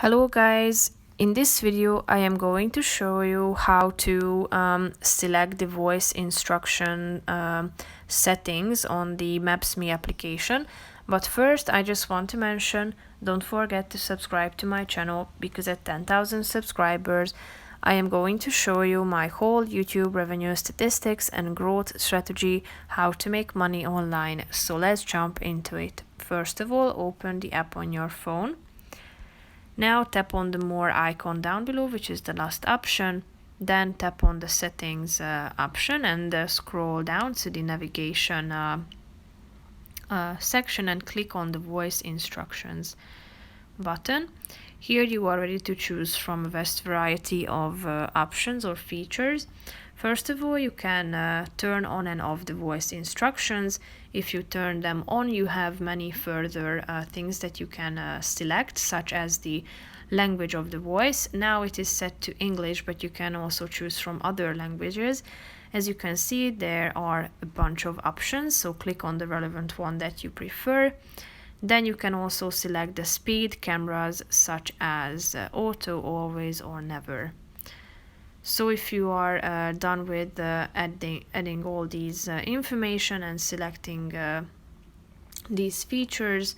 Hello guys, in this video I am going to show you how to select the voice instruction settings on the Maps.me application. But first I just want to mention, don't forget to subscribe to my channel, because at 10,000 subscribers I am going to show you my whole YouTube revenue statistics and growth strategy, how to make money online. So let's jump into it. First of all, open the app on your phone. Now tap on the more icon down below, which is the last option. Then tap on the settings option and scroll down to the navigation section and click on the voice instructions button. Here you are ready to choose from a vast variety of options or features. First of all, you can turn on and off the voice instructions. If you turn them on, you have many further things that you can select, such as the language of the voice. Now it is set to English, but you can also choose from other languages. As you can see, there are a bunch of options, so click on the relevant one that you prefer. Then you can also select the speed, cameras such as auto, always, or never. So if you are done with adding all these information and selecting these features,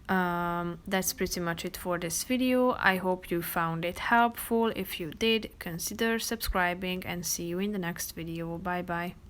that's pretty much it for this video. I hope you found it helpful. If you did, consider subscribing, and see you in the next video. Bye bye.